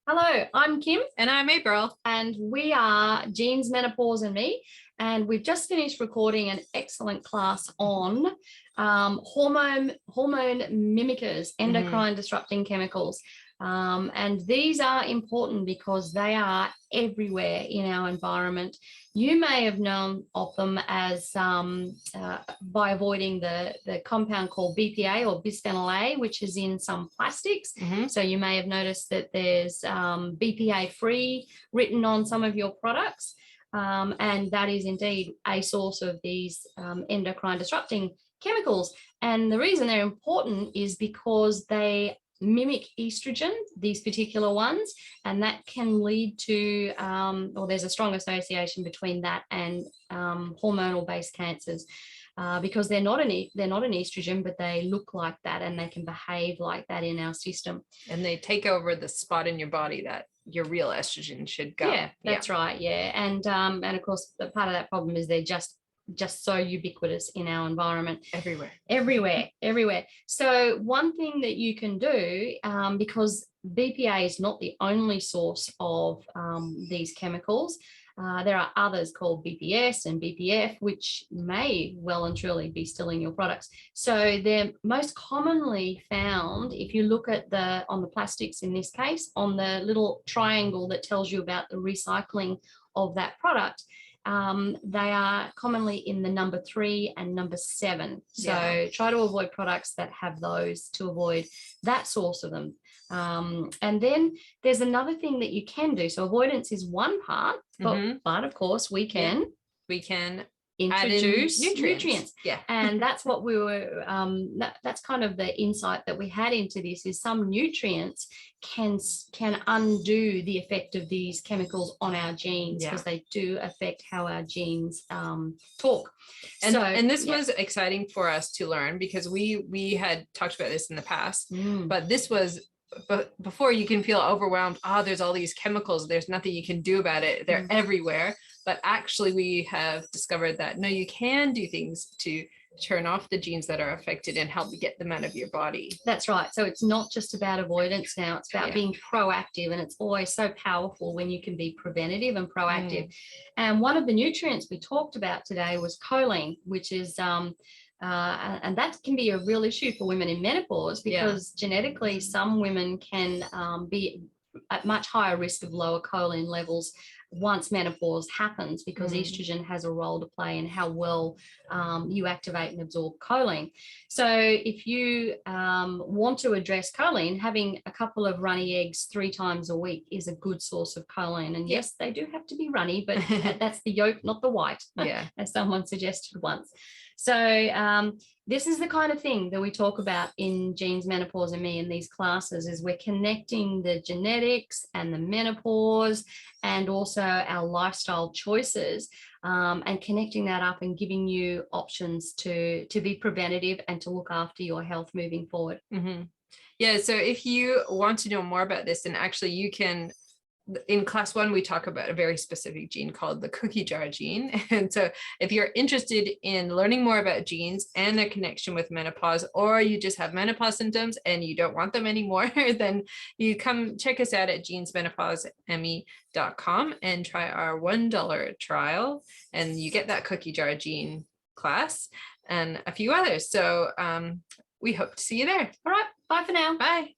Hello, I'm Kim, And I'm April. and we are Genes, Menopause and Me. And we've just finished recording an excellent class on hormone mimickers, endocrine disrupting chemicals. And these are important because they are everywhere in our environment. You may have known of them as by avoiding the compound called BPA or bisphenol A, which is in some plastics. So you may have noticed that there's BPA free written on some of your products. And that is indeed a source of these endocrine disrupting chemicals. And the reason they're important is because they mimic estrogen, these particular ones, and that can lead to, or there's a strong association between that and hormonal-based cancers. Because they're not an estrogen, but they look like that and they can behave like that in our system. And they take over the spot in your body that your real estrogen should go. Yeah, that's right. Yeah, and of course, the part of that problem is they're just so ubiquitous in our environment. Everywhere. So one thing that you can do, because BPA is not the only source of these chemicals, there are others called BPS and BPF, which may well and truly be still in your products. So they're most commonly found, if you look at on the plastics in this case, on the little triangle that tells you about the recycling of that product. They are commonly in the number 3 and number 7. So try to avoid products that have those to avoid that source of them. And then there's another thing that you can do. So avoidance is one part, but of course we can introduce nutrients. Yeah. And that's what we were, that's kind of the insight that we had into this, is some nutrients can undo the effect of these chemicals on our genes, because they do affect how our genes talk. And this was exciting for us to learn, because we had talked about this in the past, but this was before. You can feel overwhelmed. There's all these chemicals, there's nothing you can do about it, they're everywhere. But actually we have discovered that no, you can do things to turn off the genes that are affected and help get them out of your body. That's right. So it's not just about avoidance now, it's about being proactive, and it's always so powerful when you can be preventative and proactive. And one of the nutrients we talked about today was choline, which is and that can be a real issue for women in menopause, because genetically some women can be at much higher risk of lower choline levels once menopause happens, because estrogen has a role to play in how well you activate and absorb choline. So if you want to address choline, having a couple of runny eggs 3 times a week is a good source of choline. And yes, they do have to be runny, but that's the yolk, not the white, as someone suggested once. So this is the kind of thing that we talk about in Genes, Menopause and Me in these classes, is we're connecting the genetics and the menopause and also our lifestyle choices, and connecting that up and giving you options to be preventative and to look after your health moving forward. Yeah, so if you want to know more about this, and actually you can, in class 1, we talk about a very specific gene called the cookie jar gene. And so if you're interested in learning more about genes and their connection with menopause, or you just have menopause symptoms and you don't want them anymore, then you come check us out at genesmenopause.me.com and try our $1 trial, and you get that cookie jar gene class and a few others. So we hope to see you there. All right, bye for now. Bye.